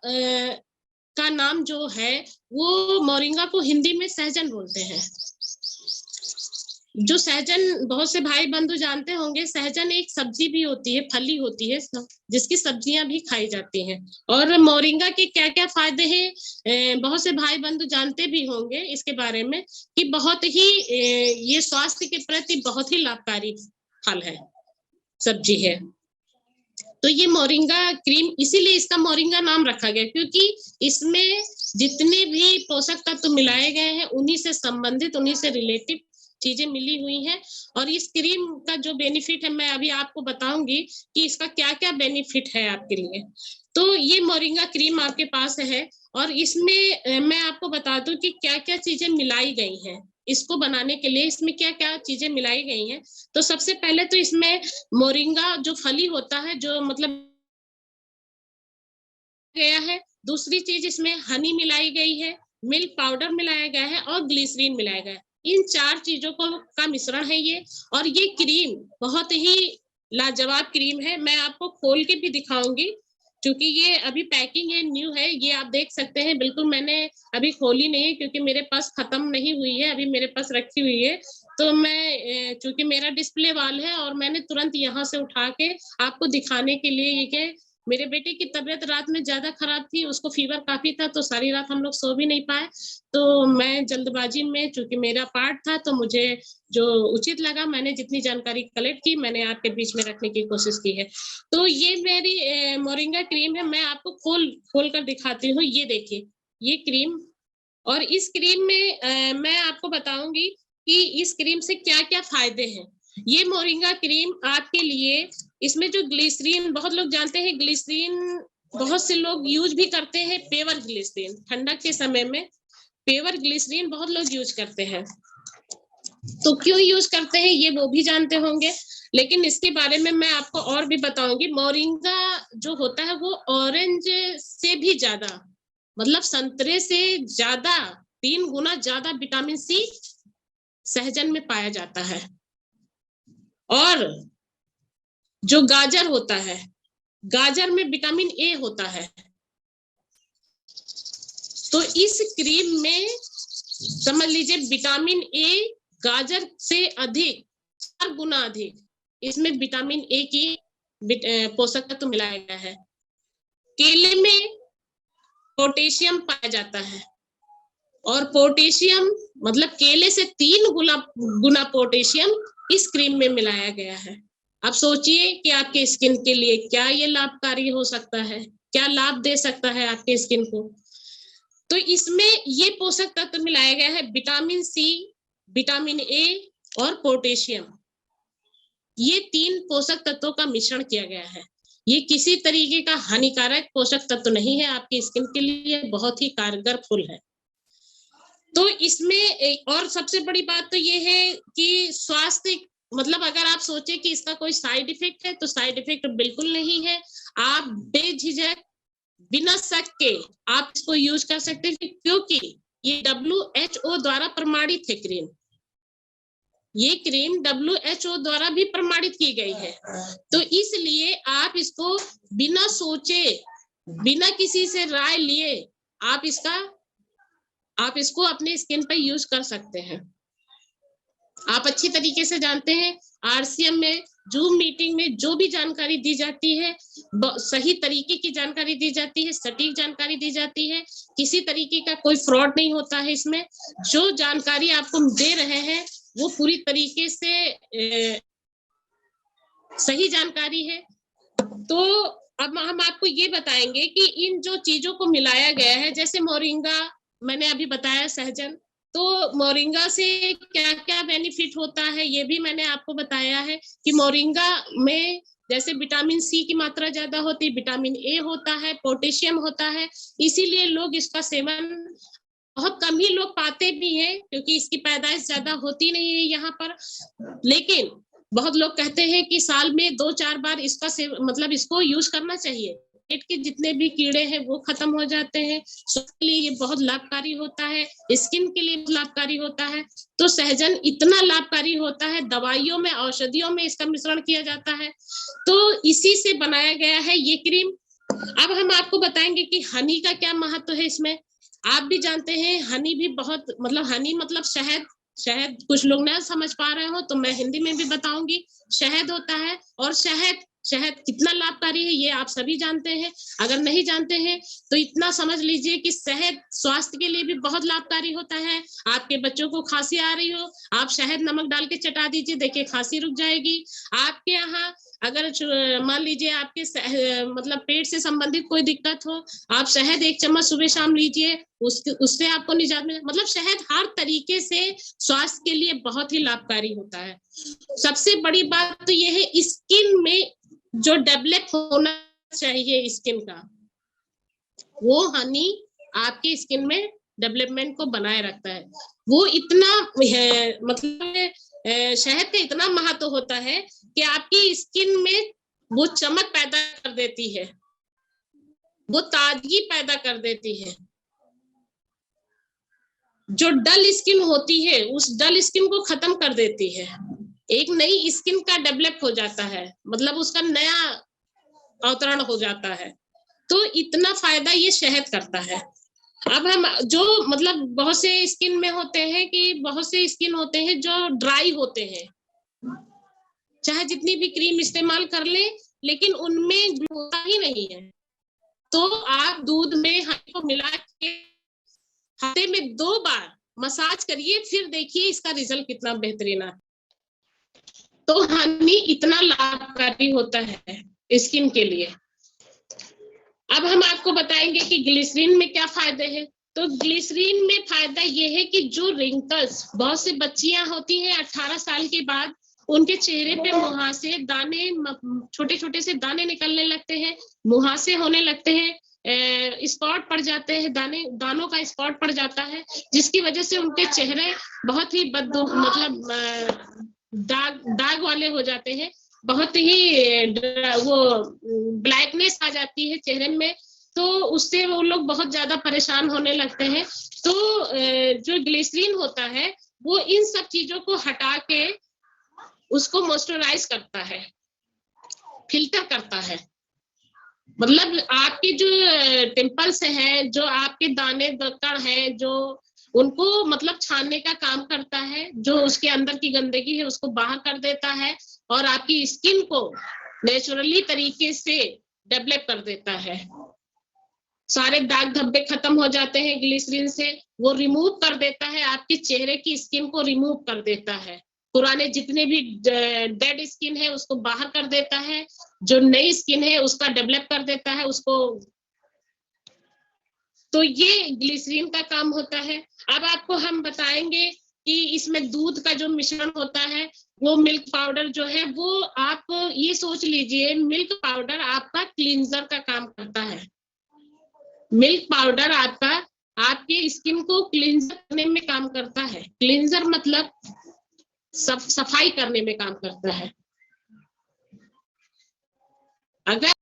का नाम जो है वो मोरिंगा को हिंदी में सहजन बोलते हैं। जो सहजन बहुत से भाई बंधु जानते होंगे, सहजन एक सब्जी भी होती है, फली होती है, जिसकी सब्जियां भी खाई जाती हैं। और मोरिंगा के क्या क्या फायदे हैं बहुत से भाई बंधु जानते भी होंगे इसके बारे में, कि बहुत ही ये स्वास्थ्य के प्रति बहुत ही लाभकारी फल है, सब्जी है। तो ये मोरिंगा क्रीम, इसीलिए इसका मोरिंगा नाम रखा गया, क्योंकि इसमें जितने भी पोषक तत्व मिलाए गए हैं उन्हीं से संबंधित, उन्हीं से रिलेटिव चीजें मिली हुई हैं। और इस क्रीम का जो बेनिफिट है मैं अभी आपको बताऊंगी कि इसका क्या क्या बेनिफिट है आपके लिए। तो ये मोरिंगा क्रीम आपके पास है, और इसमें मैं आपको बता दूं कि क्या क्या चीजें मिलाई गई हैं इसको बनाने के लिए। इसमें क्या क्या चीजें मिलाई गई हैं, तो सबसे पहले तो इसमें मोरिंगा जो फली होता है, जो मतलब गया है। दूसरी चीज, इसमें हनी मिलाई गई है, मिल्क पाउडर मिलाया गया है, और ग्लिसरीन मिलाया गया है। इन 4 चीजों का मिश्रण है ये। और ये क्रीम बहुत ही लाजवाब क्रीम है। मैं आपको खोल के भी दिखाऊंगी, क्योंकि ये अभी पैकिंग है, न्यू है, ये आप देख सकते हैं। बिल्कुल मैंने अभी खोली नहीं है, क्योंकि मेरे पास खत्म नहीं हुई है, अभी मेरे पास रखी हुई है। तो मैं चूंकि मेरा डिस्प्ले वाल है, और मैंने तुरंत यहाँ से उठा के आपको दिखाने के लिए ये, मेरे बेटे की तबीयत रात में ज्यादा खराब थी, उसको फीवर काफी था, तो सारी रात हम लोग सो भी नहीं पाए। तो मैं जल्दबाजी में, चूंकि मेरा पार्ट था, तो मुझे जो उचित लगा, मैंने जितनी जानकारी कलेक्ट की, मैंने आपके बीच में रखने की कोशिश की है। तो ये मेरी मोरिंगा क्रीम है। मैं आपको खोल कर दिखाती हूँ। ये देखिए, ये क्रीम। और इस क्रीम में मैं आपको बताऊंगी कि इस क्रीम से क्या क्या फायदे हैं। ये मोरिंगा क्रीम आपके लिए, इसमें जो ग्लिसरीन, बहुत लोग जानते हैं ग्लिसरीन, बहुत से लोग यूज भी करते हैं पेवर ग्लिसरीन। ठंडक के समय में पेवर ग्लिसरीन बहुत लोग यूज करते हैं। तो क्यों यूज करते हैं ये वो भी जानते होंगे, लेकिन इसके बारे में मैं आपको और भी बताऊंगी। मोरिंगा जो होता है वो ऑरेंज से भी ज्यादा, मतलब संतरे से ज्यादा, 3 गुना ज्यादा विटामिन सी सहजन में पाया जाता है। और जो गाजर होता है, गाजर में विटामिन ए होता है। तो इस क्रीम में समझ लीजिए विटामिन ए गाजर से अधिक, 4 गुना अधिक इसमें विटामिन ए की पोषक तत्व मिलाया गया है। केले में पोटेशियम पाया जाता है, और पोटेशियम मतलब केले से 3 गुना पोटेशियम इस क्रीम में मिलाया गया है। अब सोचिए कि आपके स्किन के लिए क्या ये लाभकारी हो सकता है, क्या लाभ दे सकता है आपके स्किन को। तो इसमें ये पोषक तत्व मिलाया गया है, विटामिन सी, विटामिन ए और पोटेशियम। ये 3 पोषक तत्वों का मिश्रण किया गया है। ये किसी तरीके का हानिकारक पोषक तत्व नहीं है, आपकी स्किन के लिए बहुत ही कारगर फुल है। तो इसमें और सबसे बड़ी बात तो ये है कि स्वास्थ्य, मतलब अगर आप सोचे कि इसका कोई साइड इफेक्ट है, तो साइड इफेक्ट बिल्कुल नहीं है। आप बेझिझक, बिना शक के आप इसको यूज कर सकते हैं, क्योंकि ये WHO द्वारा प्रमाणित है क्रीम। ये क्रीम WHO द्वारा भी प्रमाणित की गई है। तो इसलिए आप इसको बिना सोचे, बिना किसी से राय लिए आप इसको अपने स्किन पर यूज कर सकते हैं। आप अच्छी तरीके से जानते हैं, RCM में, जूम मीटिंग में जो भी जानकारी दी जाती है, सही तरीके की जानकारी दी जाती है, सटीक जानकारी दी जाती है, किसी तरीके का कोई फ्रॉड नहीं होता है इसमें। जो जानकारी आपको दे रहे हैं वो पूरी तरीके से सही जानकारी है। तो अब हम आपको ये बताएंगे कि इन जो चीजों को मिलाया गया है, जैसे मोरिंगा मैंने अभी बताया, सहजन, तो मोरिंगा से क्या क्या बेनिफिट होता है ये भी मैंने आपको बताया है, कि मोरिंगा में जैसे विटामिन सी की मात्रा ज्यादा होती है, विटामिन ए होता है, पोटेशियम होता है। इसीलिए लोग इसका सेवन बहुत कम ही लोग पाते भी हैं, क्योंकि इसकी पैदाइश ज्यादा होती नहीं है यहाँ पर। लेकिन बहुत लोग कहते हैं कि साल में 2-4 बार इसका मतलब इसको यूज करना चाहिए। पेट के जितने भी कीड़े हैं वो खत्म हो जाते हैं। स्वास्थ्य के लिए ये बहुत लाभकारी होता है, स्किन के लिए लाभकारी होता है। तो सहजन इतना लाभकारी होता है, दवाइयों में, औषधियों में इसका मिश्रण किया जाता है। तो इसी से बनाया गया है ये क्रीम। अब हम आपको बताएंगे कि हनी का क्या महत्व है इसमें। आप भी जानते हैं हनी भी बहुत मतलब हनी मतलब शहद। शहद कुछ लोग ना समझ पा रहे हो तो मैं हिंदी में भी बताऊंगी। शहद होता है और शहद शहद कितना लाभकारी है ये आप सभी जानते हैं। अगर नहीं जानते हैं तो इतना समझ लीजिए कि शहद स्वास्थ्य के लिए भी बहुत लाभकारी होता है। आपके बच्चों को खांसी आ रही हो, आप शहद नमक डाल के चटा दीजिए, देखिए खांसी रुक जाएगी। आपके यहाँ अगर मान लीजिए आपके मतलब पेट से संबंधित कोई दिक्कत हो, आप शहद 1 चम्मच सुबह शाम लीजिए, उससे आपको निजात मिले। मतलब शहद हर तरीके से स्वास्थ्य के लिए बहुत ही लाभकारी होता है। सबसे बड़ी बात तो ये है स्किन में जो डेवलप होना चाहिए स्किन का, वो हनी आपकी स्किन में डेवलपमेंट को बनाए रखता है। वो इतना है, मतलब शहद का इतना महत्व होता है कि आपकी स्किन में वो चमक पैदा कर देती है, वो ताजगी पैदा कर देती है। जो डल स्किन होती है उस डल स्किन को खत्म कर देती है, एक नई स्किन का डेवलप हो जाता है, मतलब उसका नया अवतरण हो जाता है। तो इतना फायदा ये शहद करता है। अब हम जो मतलब बहुत से स्किन में होते हैं कि बहुत से स्किन होते हैं जो ड्राई होते हैं, चाहे जितनी भी क्रीम इस्तेमाल कर ले लेकिन उनमें ग्लो होता ही नहीं है। तो आप दूध में हनी को मिला के हफ्ते में 2 बार मसाज करिए, फिर देखिए इसका रिजल्ट कितना बेहतरीन है। तो हनी इतना लाभकारी होता है स्किन के लिए। अब हम आपको बताएंगे कि ग्लिसरीन में क्या फायदे हैं। तो ग्लिसरीन में फायदा ये है कि जो रिंकल्स बहुत से बच्चियां होती हैं 18 साल के बाद, उनके चेहरे पे मुहासे दाने, छोटे छोटे से दाने निकलने लगते हैं, मुहासे होने लगते हैं, स्पॉट पड़ जाते हैं, दानों का स्पॉट पड़ जाता है, जिसकी वजह से उनके चेहरे बहुत ही मतलब दाग वाले हो जाते हैं, बहुत ही वो ब्लैकनेस आ जाती है चेहरे में। तो उससे वो लोग बहुत ज्यादा परेशान होने लगते हैं। तो जो ग्लिसरीन होता है वो इन सब चीजों को हटा के उसको मॉइस्चराइज करता है, फिल्टर करता है। मतलब आपके जो टेम्पल्स हैं, जो आपके दाने दक्कड़ हैं, जो उनको मतलब छानने का काम करता है, जो उसके अंदर की गंदगी है उसको बाहर कर देता है और आपकी स्किन को नेचुरली तरीके से डेवलप कर देता है। सारे दाग धब्बे खत्म हो जाते हैं ग्लिसरीन से, वो रिमूव कर देता है, आपके चेहरे की स्किन को रिमूव कर देता है, पुराने जितने भी डेड स्किन है उसको बाहर कर देता है, जो नई स्किन है उसका डेवलप कर देता है उसको। तो ये ग्लिसरीन का काम होता है। अब आपको हम बताएंगे कि इसमें दूध का जो मिश्रण होता है, वो मिल्क पाउडर जो है, वो आप ये सोच लीजिए मिल्क पाउडर आपका क्लींजर का काम करता है। मिल्क पाउडर आपका आपके स्किन को क्लींजर करने में काम करता है। क्लींजर मतलब सफाई करने में काम करता है। अगर